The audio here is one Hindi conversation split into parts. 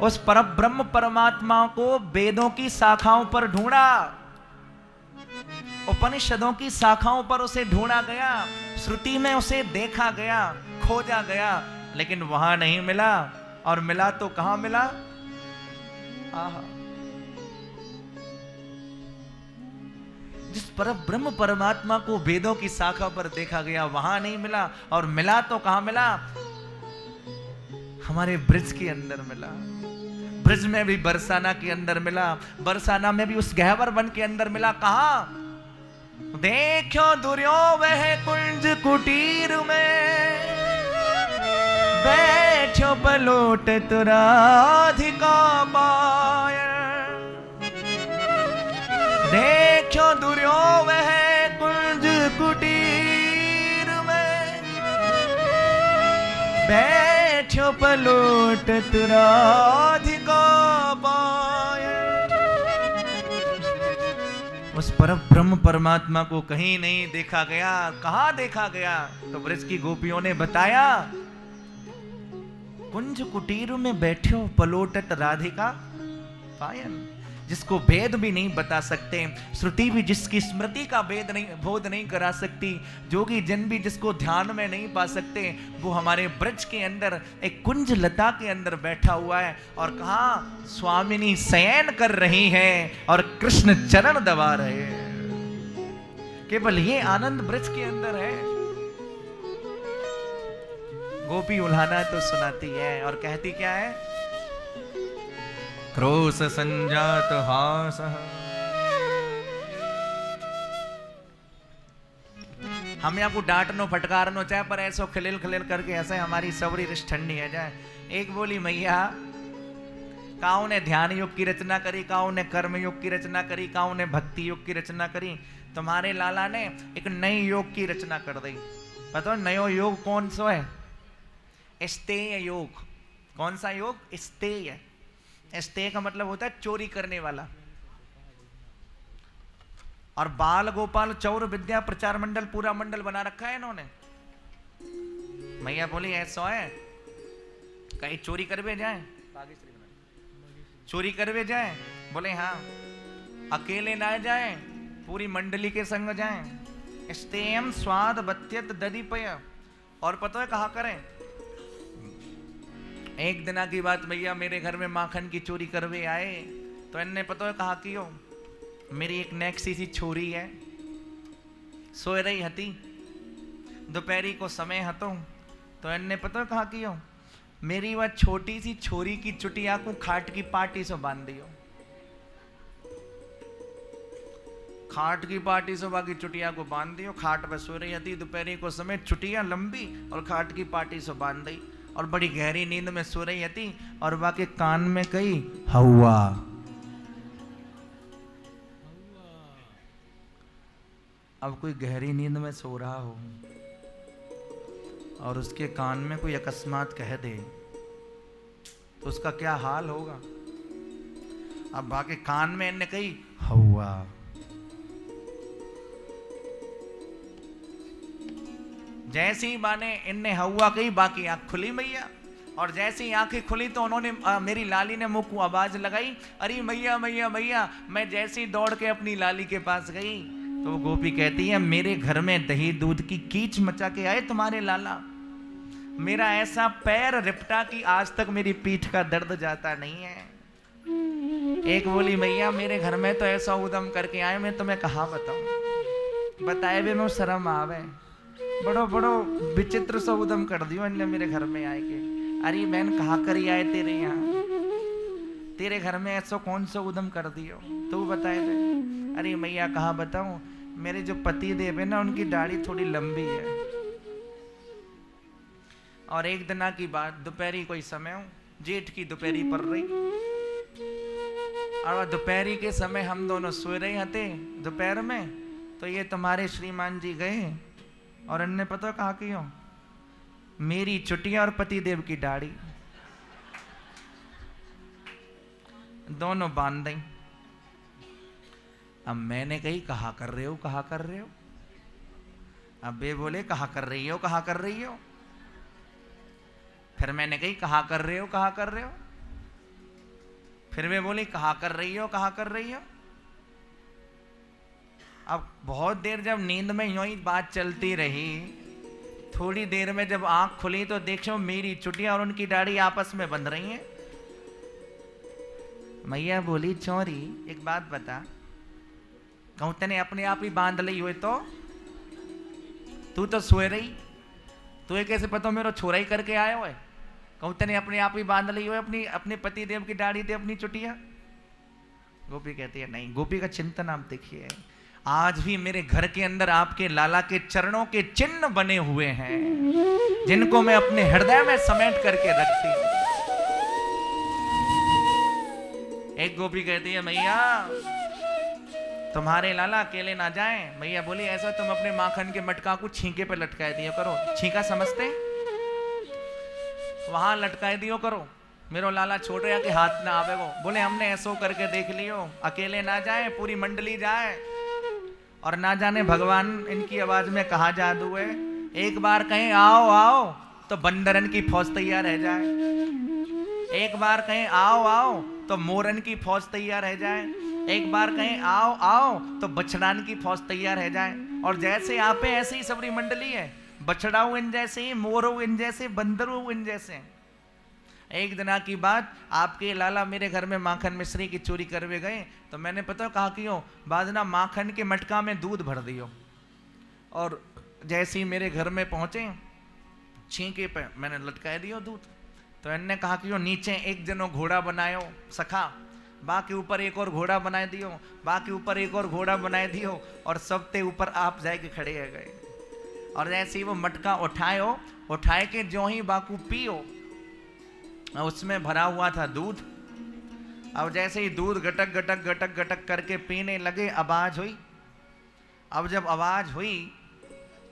उस परब्रह्म परमात्मा को वेदों की शाखाओं पर ढूंढा, उपनिषदों की शाखाओं पर उसे ढूंढा गया, श्रुति में उसे देखा गया, खोजा गया, लेकिन वहां नहीं मिला। और मिला तो कहां मिला? आहा, जिस परब्रह्म परमात्मा को वेदों की शाखा पर देखा गया वहां नहीं मिला, और मिला तो कहां मिला? हमारे ब्रज के अंदर मिला। ब्रज में भी बरसाना के अंदर मिला, बरसाना में भी उस गहवर वन के अंदर मिला। कहा? देखो दुर्यो वह कुंज कुटीर में, बैठो पलोट तुराधिका पायल। देखो दुर्यो वह कुंज कुटीर में, बैठो पलोट तुराधिका पायल। उस परब्रह्म परमात्मा को कहीं नहीं देखा गया। कहां देखा गया? तो ब्रज की गोपियों ने बताया, कुंज कुटीर में बैठे हो पलोटत राधिका पायल। जिसको भेद भी नहीं बता सकते, श्रुति भी जिसकी स्मृति का भेद नहीं, बोध नहीं करा सकती, जोगी जन भी जिसको ध्यान में नहीं पा सकते, वो हमारे ब्रज के अंदर एक कुंज लता के अंदर बैठा हुआ है। और कहा? स्वामिनी शयन कर रही है और कृष्ण चरण दबा रहे हैं। केवल ये आनंद ब्रज के अंदर है। गोपी उल्हाना तो सुनाती है और कहती क्या है? क्रोश संजात हास। हम यहाँ को डांटनो फटकारनो चाहे, पर ऐसो खिलिल खिलिल करके ऐसे हमारी सबरी रिश्त ठंडी है जाए। एक बोली मैया, काऊ ने ध्यान योग की रचना करी, काऊ ने कर्म योग की रचना करी, काऊ ने भक्ति योग की रचना करी, तुम्हारे लाला ने एक नई योग की रचना कर दी। पता है नयो योग कौन सा है? स्तेय योग। कौन सा योग? स्तेय। स्तेय का मतलब होता है चोरी करने वाला। और बाल गोपाल चौर विद्या प्रचार मंडल पूरा मंडल बना रखा है इन्होंने। मैया बोली ऐसा है, कहीं चोरी करवे जाए? चोरी करवे जाए? बोले हाँ। अकेले ना जाए, पूरी मंडली के संग जाए। स्तेयम स्वाद बत्यत ददीपय। और पता है कहा करें? एक दिना की बात, भैया मेरे घर में माखन की चोरी करवे आए, तो इनने पता है कहा कियो? मेरी एक नेक्सी सी छोरी है, सोए रही हती, दोपहरी को समय हतो, तो इनने पता है कहा कियो? मेरी वह छोटी सी छोरी की चुटिया को खाट की पाटी से बांध दियो। खाट की पाटी से बाकी चुटिया को बांध दियो। खाट पर सो रही हती, दोपहरी को समय, चुटिया लंबी और खाट की पाटी से बांध दी, और बड़ी गहरी नींद में सो रही थी, और बाकी कान में कही हवा। अब कोई गहरी नींद में सो रहा हो और उसके कान में कोई अकस्मात कह दे तो उसका क्या हाल होगा? अब बाकी कान में इनने कही हवा। जैसी माने इनने हवा कही, बाकी आंख खुली मैया, और जैसी आंखें खुली तो उन्होंने मेरी लाली ने मुंह को आवाज लगाई, अरे मैया मैया मैया। मैं जैसी दौड़ के अपनी लाली के पास गई तो वो गोपी कहती है, मेरे घर में दही दूध की कीच मचा के आए तुम्हारे लाला। मेरा ऐसा पैर रिपटा कि आज तक मेरी पीठ का दर्द जाता नहीं है। एक बोली मैया मेरे घर में तो ऐसा उदम करके आए, मैं तुम्हें कहा बताऊं? बताए भी मैं शर्म आवे। बड़ो बड़ो विचित्र सा उदम कर दियो इनने मेरे घर में आए के। अरे बहन कहा करी आए तेरे यहाँ? तेरे घर में ऐसा कौन सा उदम कर दियो, तू बताए दे। अरे मैया कहा बताऊं? मेरे जो पति देव है ना, उनकी दाढ़ी थोड़ी लंबी है। और एक दिना की बात, दोपहरी कोई समय हो, जेठ की दोपहरी पड़ रही, और दोपहरी के समय हम दोनों सो रहे थे दोपहर में, तो ये तुम्हारे श्रीमान जी गए और इनने पता कहा क्यों? मेरी चुटिया और पति देव की दाढ़ी दोनों बांध दी। अब मैंने कही कहा कर रहे हो, कहा कर रहे हो? अब वे बोले कहा कर रही हो, कहा कर रही हो। फिर मैंने कही कहा कर रहे हो, कहा कर रहे हो? फिर वे बोली कहा कर रही हो, कहा कर रही हो। अब बहुत देर जब नींद में यूं ही बात चलती रही, थोड़ी देर में जब आंख खुली तो देखो मेरी चुटिया और उनकी दाढ़ी आपस में बंध रही हैं। मैया बोली चौरी एक बात बता, कहूं तने अपने आप ही बांध ली हुई तो तू तो सोए रही, तुझे कैसे पता मेरा छोरा ही करके आया हुआ है। कहूं तने अपने आप ही बांध ली हुई अपने पति देव की दाढ़ी दे अपनी चुटिया। गोपी कहती है नहीं, गोपी का चिंतन आप देखिए, आज भी मेरे घर के अंदर आपके लाला के चरणों के चिन्ह बने हुए हैं, जिनको मैं अपने हृदय में समेट करके रखती हूं। एक गोपी कहती है मैया तुम्हारे लाला अकेले ना जाएं। मैया बोली ऐसा तुम अपने माखन के मटका को छींके पे लटकाए दियो करो। छींका समझते, वहां लटकाए दियो करो, मेरो लाला छोटे या के हाथ ना आवे गो। बोले हमने ऐसो करके देख लियो, अकेले ना जाए पूरी मंडली जाए, और ना जाने भगवान इनकी आवाज में कहा जादू है। एक बार कहें आओ आओ तो बंदरन की फौज तैयार रह जाए, एक बार कहें आओ आओ तो मोरन की फौज तैयार रह जाए, एक बार कहें आओ आओ तो बछड़ान की फौज तैयार रह जाए। और जैसे आप हैं ऐसे ही सबरी मंडली है, बछड़ाऊ इन जैसे ही, मोरो इन जैसे, बंदरू इन जैसे। एक दिना की बात, आपके लाला मेरे घर में माखन मिश्री की चोरी करवे गए, तो मैंने पता कहा क्यों, बाजना माखन के मटका में दूध भर दियो, और जैसे ही मेरे घर में पहुंचे छींके पे मैंने लटकाए दियो दूध। तो इनने कहा क्यों नीचे एक जनो घोड़ा बनायो सखा, बाकी ऊपर एक और घोड़ा बनाए दियो, बाकी ऊपर एक और घोड़ा बनाए दियो, और सबते ऊपर आप जाके खड़े रह गए। और जैसे ही वो मटका उठायो, उठाए के जो ही बाकू पियो, उसमें भरा हुआ था दूध। अब जैसे ही दूध गटक गटक गटक गटक करके पीने लगे, आवाज हुई। अब जब आवाज हुई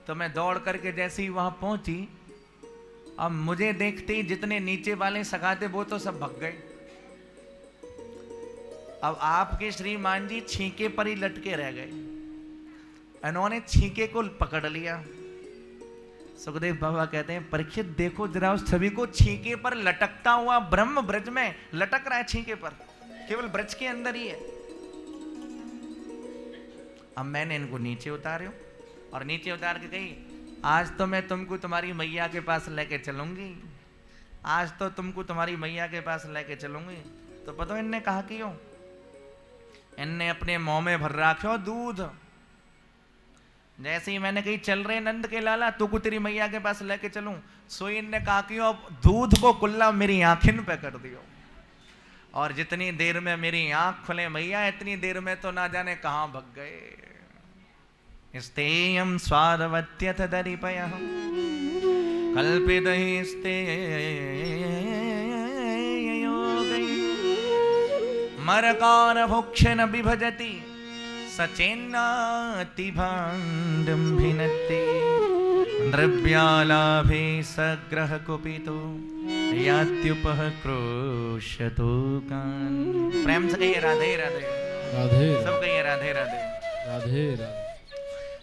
तो मैं दौड़ करके जैसे ही वहां पहुंची, अब मुझे देखते ही जितने नीचे वाले सगाते वो तो सब भग गए। अब आपके श्रीमान जी छींके पर ही लटके रह गए, इन्होंने छींके को पकड़ लिया। सुखदेव बाबा कहते हैं परीक्षित देखो जरा उस छवि को, छींके पर लटकता हुआ ब्रह्म ब्रज में लटक रहा है, छींके पर, केवल ब्रज के अंदर ही है। अब मैंने इनको नीचे उतारे और नीचे उतार के कही आज तो मैं तुमको तुम्हारी मैया के पास लेके चलूंगी, आज तो तुमको तुम्हारी मैया के पास लेके चलूंगी। तो पता इनने कहा क्यों, इनने अपने मुंह में भर रखो दूध। जैसे ही मैंने कही चल रहे नंद के लाला तो को तेरी मैया के पास लेके चलूं, सोई ने कहा कि अब दूध को कुल्ला मेरी आंखिन पे कर दियो। और जितनी देर में मेरी आंख खुले मैया, इतनी देर में तो ना जाने कहां भग गए। स्तेयं स्वादवत्यथ दरिपयः कल्पितैस्ते मरकान भुक्षन विभजति सचेन्नाति भाण्डं भिनत्ति द्रव्यालाभे सग्रह कुपितो यात्युपह क्रोशतो कान। प्रेम से कहिए राधे राधे राधे, सब कहिए राधे राधे राधे राधे।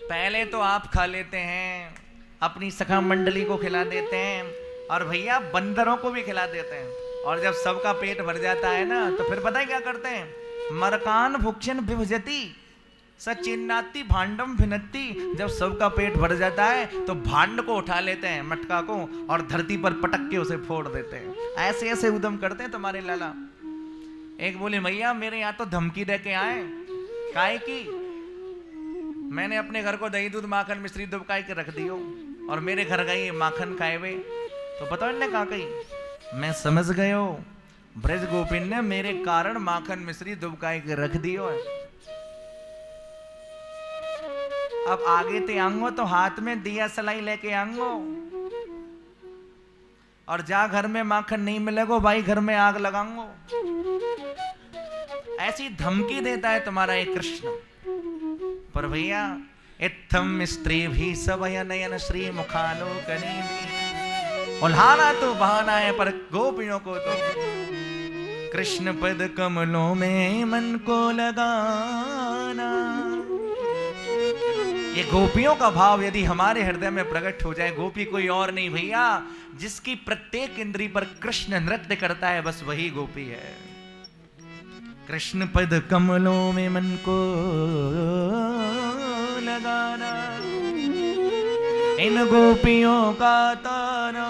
पहले तो आप खा लेते हैं, अपनी सखा मंडली को खिला देते हैं, और भैया बंदरों को भी खिला देते हैं। और जब सबका पेट भर जाता है ना, तो फिर पता है क्या करते हैं, मरकान भुक्षन विभजति सचिन्नाति भांडम भिनत्ति। जब सबका पेट भर जाता है तो भांड को उठा लेते हैं, मटका को, और धरती पर पटक के उसे फोड़ देते हैं। ऐसे ऐसे उद्यम करते हैं तुम्हारे लाला। एक बोले मैया मेरे यहाँ तो धमकी दे के आए, काहे की मैंने अपने घर को दही दूध माखन मिश्री दुबकाई के रख दियो, और मेरे घर गई माखन खाए हुए। तो पता इनने कहा कही, मैं समझ गयो ब्रज गोपिन ने मेरे कारण माखन मिश्री दुबकाई के रख दियो है। अब आगे ते आंगो तो हाथ में दिया सलाई लेके आंगो, और जा घर में माखन नहीं मिलेगो भाई घर में आग लगाऊंगो। ऐसी धमकी देता है तुम्हारा एक कृष्ण। पर भैया इत्थम स्त्री भी सबय नयन श्री मुखालोकनी भी, उल्हाना तो बहाना है पर गोपियों को तो कृष्ण पद कमलों में मन को लगाना। ये गोपियों का भाव यदि हमारे हृदय में प्रकट हो जाए, गोपी कोई और नहीं भैया, जिसकी प्रत्येक इंद्री पर कृष्ण नृत्य करता है बस वही गोपी है। कृष्ण पद कमलों में मन को लगाना, इन गोपियों का ताना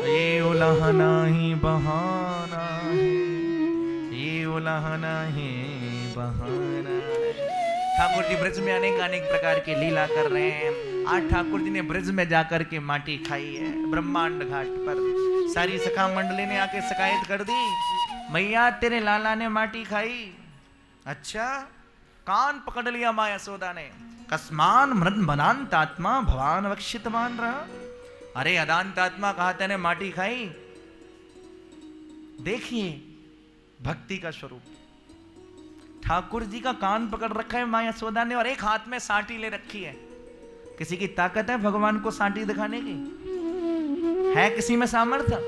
ये उलाहना ही बहाना है, ये उलाहना ही बहाना है। ठाकुर जी ब्रज में अनेक प्रकार की लीला कर रहे हैं। आज ठाकुर जी ने ब्रज में जाकर के माटी खाई है ब्रह्मांड घाट पर। सारी सखा मंडली ने आके शिकायत कर दी, मैया तेरे लाला ने माटी खाई। अच्छा, कान पकड़ लिया माँ यशोदा ने। कस्मान मृद मदांतात्मा भगवान वक्षितमान रहा। अरे अदांतात्मा कहा तेने माटी खाई। देखिए भक्ति का स्वरूप। ठाकुर जी का कान पकड़ रखा है माँ यशोदा ने और एक हाथ में साटी ले रखी है। किसी की ताकत है भगवान को साटी दिखाने की? है किसी में सामर्थ्य?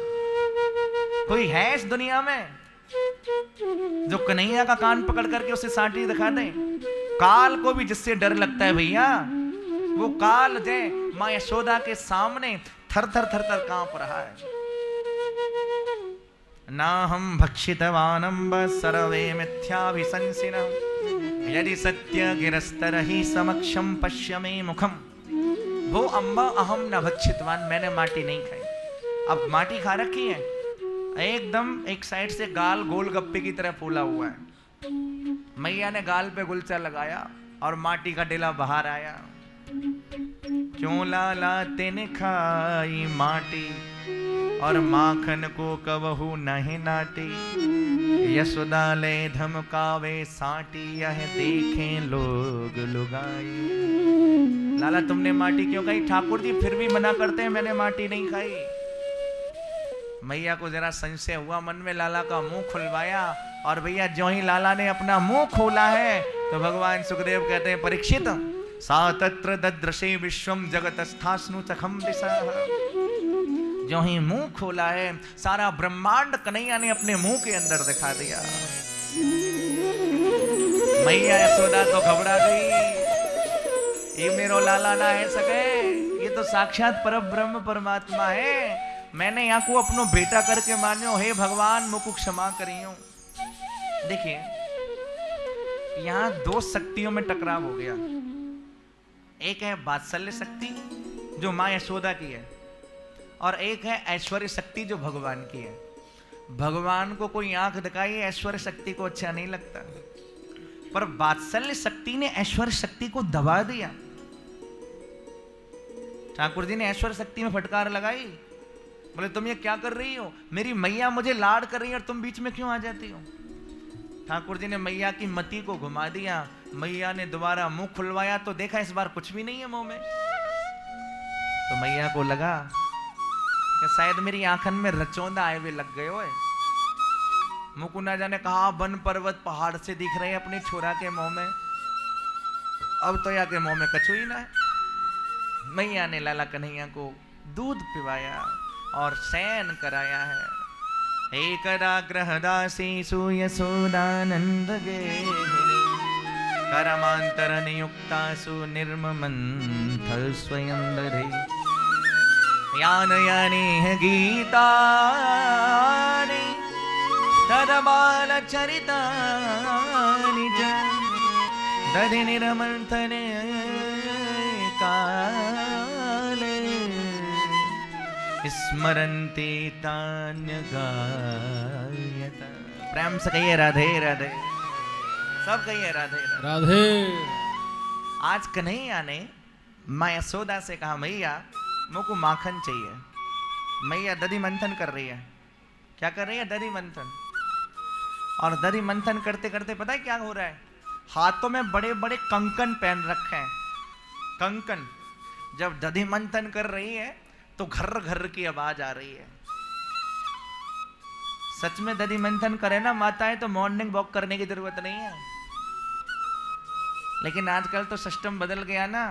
कोई है इस दुनिया में जो कन्हैया का कान पकड़ करके उसे साटी दिखा दे? काल को भी जिससे डर लगता है भैया, वो काल जय माँ यशोदा के सामने थर थर कांप रहा है। ना हम भक्षितवानंब सर्वे मिथ्याभिशंसिनः यदि सत्य गिरस्तर ही समक्षम पश्य मे मुखम। वो अम्बा अहम न भक्षितवान, मैंने माटी नहीं खाई। अब माटी खा रखी है, एकदम एक साइड से गाल गोलगप्पे की तरह फूला हुआ है। मैया ने गाल पे गुलचा लगाया और माटी का डेला बाहर आया। क्यों लाला तेने खाई माटी और माखन को कबहू नहीं नाटी। यशोदा ले धमकावे साटी यह देखें लोग लुगाई। लाला तुमने माटी क्यों खाई? ठाकुर जी फिर भी मना करते हैं मैंने माटी नहीं खाई। मैया को जरा संशय हुआ मन में, लाला का मुंह खुलवाया और भैया जो ही लाला ने अपना मुंह खोला है तो भगवान सुखदेव कहते हैं, परीक्षित सा तत्र ददृशे विश्वम जगतस्थास्नु चखम दिशा। जो ही मुंह खोला है सारा ब्रह्मांड कन्हैया ने अपने मुंह के अंदर दिखा दिया। मैया यशोदा तो घबरा गई, ये मेरो लाला ना है सके, ये तो साक्षात परब्रह्म परमात्मा है। मैंने यहाँ को अपनो बेटा करके मान्यो, हे भगवान मुझको क्षमा करियो। देखिए यहाँ दो शक्तियों में टकराव हो गया। एक है वात्सल्य शक्ति जो माँ यशोदा की है और एक है ऐश्वर्य शक्ति जो भगवान की है। भगवान को कोई आंख दिखाई ऐश्वर्य शक्ति को अच्छा नहीं लगता, पर वात्सल्य शक्ति ने ऐश्वर्य शक्ति को दबा दिया। ठाकुर जी ने ऐश्वर्य शक्ति में फटकार लगाई, बोले तुम ये क्या कर रही हो? मेरी मैया मुझे लाड कर रही है और तुम बीच में क्यों आ जाती हो? ठाकुर जी ने मैया की मति को घुमा दिया। मैया ने दोबारा मुंह खुलवाया तो देखा इस बार कुछ भी नहीं है मुंह में। तो मैया को लगा कि शायद मेरी आंखन में रचौंदा आए हुए लग गए हो। मुकु ना जाने कहा वन पर्वत पहाड़ से दिख रहे हैं अपने छोरा के मुंह में, अब तो या के मुंह में कछु ही ना है। मैया ने लाला कन्हैया को दूध पिवाया और शयन कराया है। एकदा ग्रहदासीसु यशोदानंद गेहिनी करमांतर नियुक्तासु निर्ममंथल स्वयं दधे। यान यानी है गीतानि तदबाल चरितानि च दधि निरमंथने काले स्मरन्ति तान्य गायत। प्रेम से कहिए राधे राधे, सब कहिए राधे राधे। आज कन्हैया ने माँ यशोदा से कहा, मैया मुझको माखन चाहिए। मैया दधि मंथन कर रही है। क्या कर रही है? दधि मंथन। और दधि मंथन करते करते पता है क्या हो रहा है? हाथों में बड़े बड़े कंकन पहन रखे हैं। कंकन जब दधि मंथन कर रही है तो घर घर की आवाज आ रही है। सच में दधि मंथन करे ना माताएं तो मॉर्निंग वॉक करने की जरूरत नहीं है। लेकिन आजकल तो सिस्टम बदल गया ना।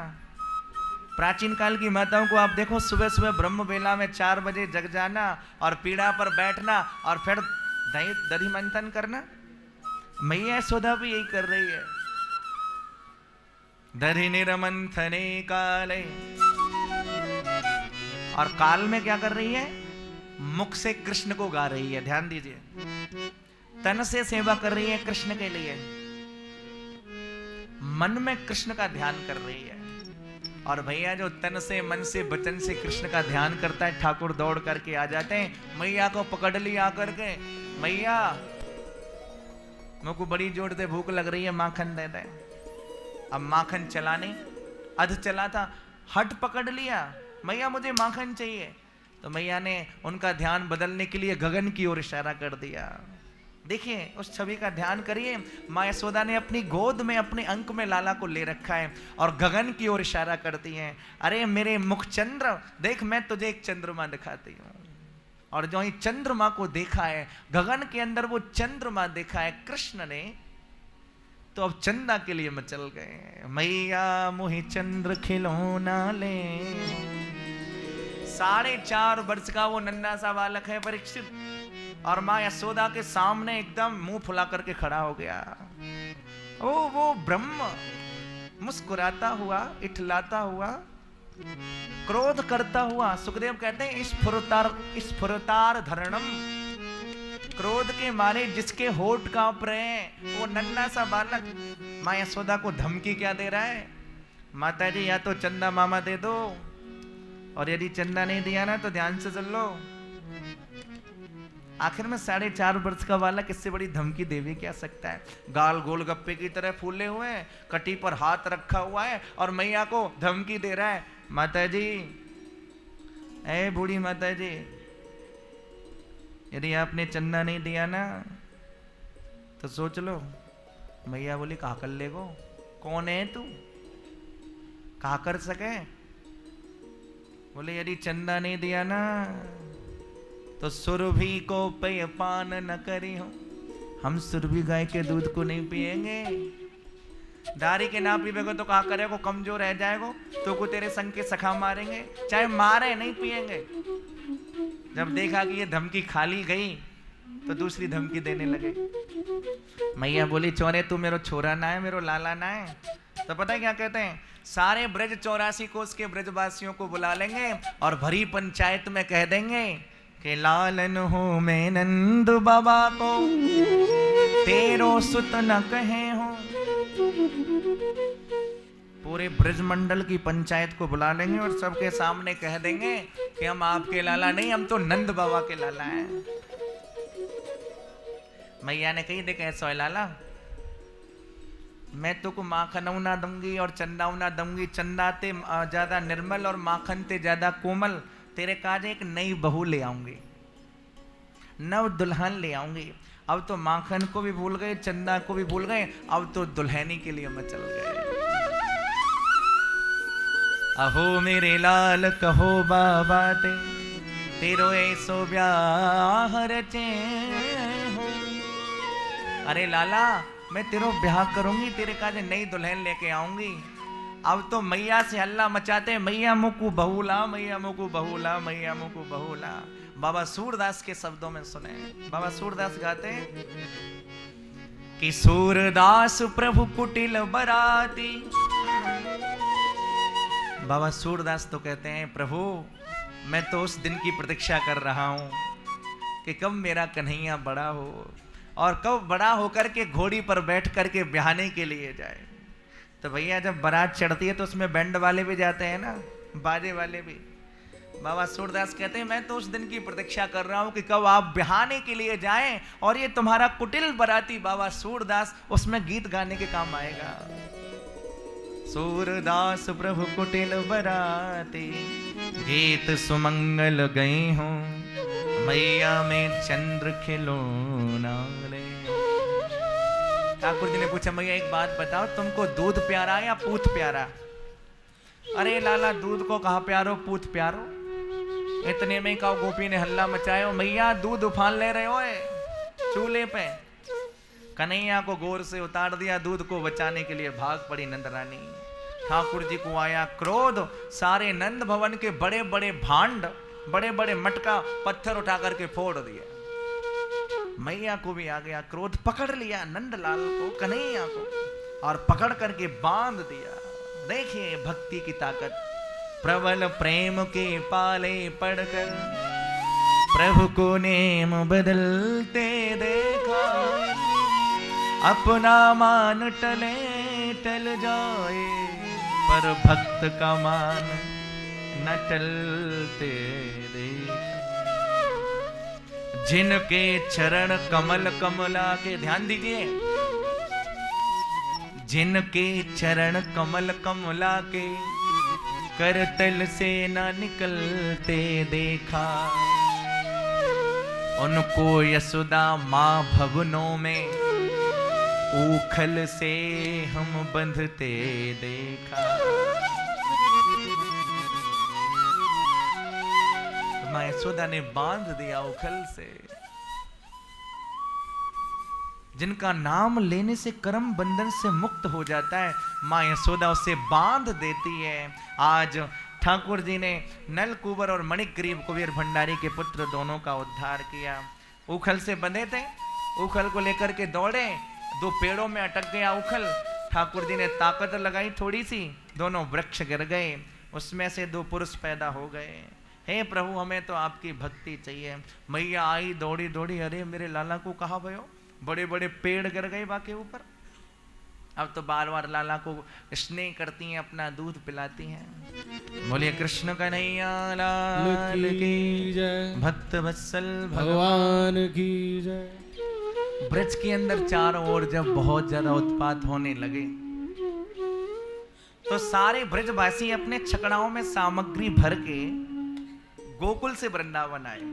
प्राचीन काल की माताओं को आप देखो, सुबह सुबह ब्रह्म बेला में 4 बजे जग जाना और पीड़ा पर बैठना और फिर दधि मंथन करना। मैया यशोदा भी यही कर रही है। दधि निरमंथने काले, और काल में क्या कर रही है? मुख से कृष्ण को गा रही है। ध्यान दीजिए, तन से सेवा कर रही है कृष्ण के लिए, मन में कृष्ण का ध्यान कर रही है। और भैया जो तन से मन से वचन से कृष्ण का ध्यान करता है, ठाकुर दौड़ करके आ जाते हैं, मैया को पकड़ लिया आकर के, मैया मुझको बड़ी जोर से भूख लग रही है, माखन दे दे। अब माखन चला नहीं, अध चला था, हट पकड़ लिया, मैया मुझे माखन चाहिए। तो मैया ने उनका ध्यान बदलने के लिए गगन की ओर इशारा कर दिया। देखिए उस छवि का ध्यान करिए, माँ यशोदा ने अपनी गोद में अपने अंक में लाला को ले रखा है और गगन की ओर इशारा करती हैं, अरे मेरे मुख चंद्र देख, मैं तुझे एक चंद्रमा दिखाती हूँ। और जो ही चंद्रमा को देखा है, गगन के अंदर वो चंद्रमा देखा है कृष्ण ने, तो अब चंदा के लिए मचल गए। मैया मोहि चंद्र खिलौना ले। 4.5 वर्ष का वो नन्हा सा बालक है परीक्षित, और माँ यशोदा के सामने एकदम मुंह फुला करके खड़ा हो गया। ओ वो ब्रह्म मुस्कुराता हुआ, इठलाता हुआ, क्रोध करता हुआ। सुखदेव कहते हैं स्फुरतार धरणम, क्रोध के मारे जिसके होठ कांप रहे हैं, वो नन्हा सा बालक माँ यशोदा को धमकी क्या दे रहा है, माता जी या तो चंदा मामा दे दो, और यदि चंदा नहीं दिया ना तो ध्यान से चल लो। आखिर में 4.5 वर्ष का बालक इससे बड़ी धमकी दे भी क्या सकता है। गाल गोलगप्पे की तरह फूले हुए हैं, कटी पर हाथ रखा हुआ है और मैया को धमकी दे रहा है, माता जी, ए बूढ़ी माता जी, यदि आपने चंदा नहीं दिया ना तो सोच लो। मैया बोली कहा कर लेगो, कौन है तू, कहा कर सके। बोले यदि चंदा नहीं दिया ना तो सुरभि को पेय पान न करी हो, हम सुरभि गाय के दूध को नहीं पिएंगे। दारी के ना पीवेगो तो कहा करेगो, कमजोर रह जाएगो, तो को तेरे संग के सखा मारेंगे, चाहे मारे नहीं पिएंगे। जब देखा कि ये धमकी खाली गई तो दूसरी धमकी देने लगे। मैया बोली चोरे तू मेरो छोरा ना है, मेरो लाला ना है। तो पता है क्या कहते हैं, सारे ब्रज 84 कोस के ब्रजवासियों को बुला लेंगे और भरी पंचायत में कह देंगे कि लालन हो मैं नंद बाबा को, तेरो सुत न कहे हो। पूरे ब्रज मंडल की पंचायत को बुला लेंगे और सबके सामने कह देंगे कि हम आपके लाला नहीं, हम तो नंद बाबा के लाला हैं। मैया ने कही देख ऐसा है लाला, मैं तो को माखन ना दूंगी और चंदा ना दूंगी, चंदा ते ज्यादा निर्मल और माखन ते ज्यादा कोमल, तेरे काज एक नई बहू ले आऊंगी, नव दुल्हन ले आऊंगी। अब तो माखन को भी भूल गए, चंदा को भी भूल गए, अब तो दुल्हनी के लिए मचल गए। अहो मेरे लाल कहो बाबा ते, तेरो ऐसो ब्याह रचे हो। अरे लाला मैं तेरो ब्याह करूंगी, तेरे काज नई दुल्हन लेके आऊंगी। अब तो मैया से हल्ला मचाते, मैया मुकु बहुला, मैया मुकु बहुला, मैया मुकु बहुला। बाबा सूरदास के शब्दों में सुने, बाबा सूरदास गाते हैं कि सूरदास प्रभु कुटिल बराती। बाबा सूरदास तो कहते हैं प्रभु मैं तो उस दिन की प्रतीक्षा कर रहा हूं कि कब मेरा कन्हैया बड़ा हो और कब बड़ा होकर के घोड़ी पर बैठ करके ब्याहने के लिए जाए। तो भैया जब बारात चढ़ती है तो उसमें बैंड वाले भी जाते हैं ना, बाजे वाले भी। बाबा सूरदास कहते हैं मैं तो उस दिन की प्रतीक्षा कर रहा हूं कि कब आप ब्याहने के लिए जाएं और ये तुम्हारा कुटिल बराती बाबा सूरदास उसमें गीत गाने के काम आएगा। सूरदास प्रभु कुटिल बराती, गीत सुमंगल गई हूं, मैया में चंद्र खिलौना ले। ठाकुर जी ने पूछा मैया एक बात बताओ, तुमको दूध प्यारा या पूत प्यारा? अरे लाला दूध को कहा प्यारो, पूत प्यारो। इतने में का गोपी ने हल्ला मचाया, मैया दूध उफान ले रहे हो चूल्हे पे। कन्हैया को गोर से उतार दिया, दूध को बचाने के लिए भाग पड़ी नंदरानी। ठाकुर जी को आया क्रोध, सारे नंद भवन के बड़े बड़े भांड, बड़े बड़े मटका पत्थर उठा करके फोड़ दिए। मैया को भी आ गया क्रोध, पकड़ लिया नंदलाल को, कन्हैया को, और पकड़ करके बांध दिया। देखिए भक्ति की ताकत। प्रबल प्रेम के पाले पड़कर प्रभु को नेम बदलते देखा। अपना मान टले टल जाए, पर भक्त का मान न टलते देखा। जिनके चरण कमल कमला के, ध्यान दीजिए, जिनके चरण कमल कमला के, करतल से न निकलते देखा। उनको यशोदा माँ भवनों में ऊखल से हम बंधते देखा। माँ यशोदा ने बांध दिया उखल से। जिनका नाम लेने से कर्म बंधन से मुक्त हो जाता है, माँ यशोदा उसे बांध देती है। आज ठाकुर जी ने नल कुंवर और मणिग्रीव कुबेर भंडारी के पुत्र दोनों का उद्धार किया। उखल से बंधे थे, उखल को लेकर के दौड़े, दो पेड़ों में अटक गया उखल। ठाकुर जी ने ताकत लगाई थोड़ी सी, दोनों वृक्ष गिर गए, उसमें से दो पुरुष पैदा हो गए। हे प्रभु, हमें तो आपकी भक्ति चाहिए। मैया आई दौड़ी दौड़ी, अरे मेरे लाला को कहाँ भयो, बड़े बड़े पेड़ गिर गए बाके ऊपर। अब तो बार बार लाला को स्नेह करती हैं, अपना दूध पिलाती हैं। बोलिए कृष्ण कन्हैया लाल की जय, भक्त वत्सल भगवान की जय। ब्रज के अंदर चारों ओर जब बहुत ज्यादा उत्पात होने लगे, तो सारे ब्रजवासी अपने छकड़ाओं में सामग्री भर के गोकुल से वृंदावन आए।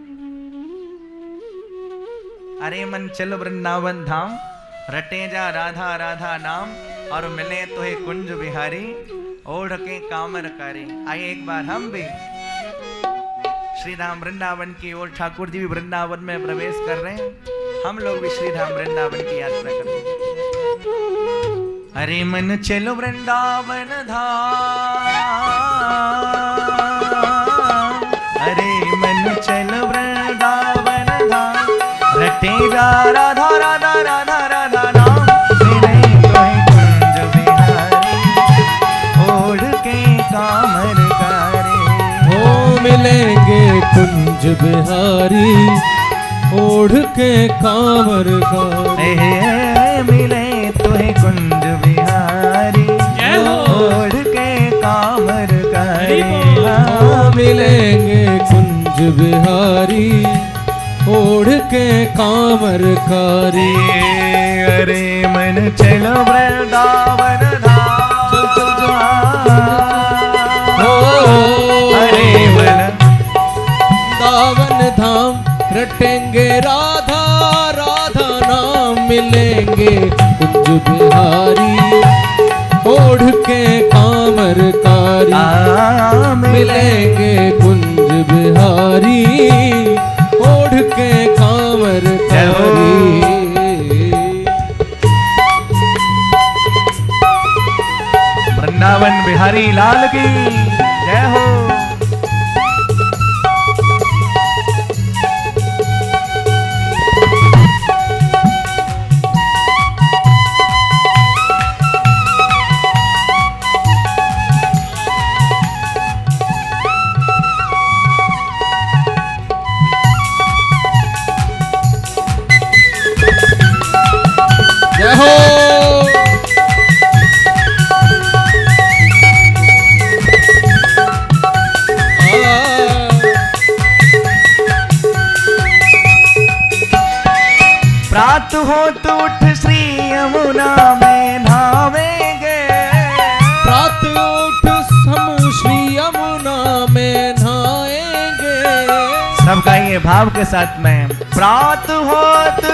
अरे मन चल वृंदावन धाम, रटे जा राधा राधा नाम, और मिले तो है कुंज बिहारी, ओढ़ के कामरकारी। आइए एक बार हम भी श्रीधाम वृंदावन की ओर, ठाकुर जी भी वृंदावन में प्रवेश कर रहे हैं, हम लोग भी श्रीधाम वृंदावन की यात्रा कर रहे हैं। अरे मन चलो वृंदावन धाम, अरे मन चलो वृंदावन धाम, रटे जा राधा राधा राधा राधा नाम, मिले तो है कुंज बिहारी, ओढ़ के कामरकारी। हो मिलेंगे कुंज बिहारी, ओढ़ के कामरकारी। मिले तो है कुंज बिहारी, ओढ़ के कामरकारी। मिलेंगे कुंज बिहारी, ओढ़ के कामरकारी। अरे मन चलो वृंदावन धाम, अरे मन वृंदावन धाम, रटेंगे राधा राधा नाम, मिलेंगे कुंज बिहारी, ओढ़ के कामरकारी। मिलेंगे कुंज बिहारी, ओढ़ के कामरकारी। वृंदावन बिहारी लाल की जय हो। जय हो। प्रात हो तो उठ श्री यमुना में नहावेंगे, प्रात उठ हम श्री यमुना में नहाएंगे। सबका ये भाव के साथ में, प्रात होत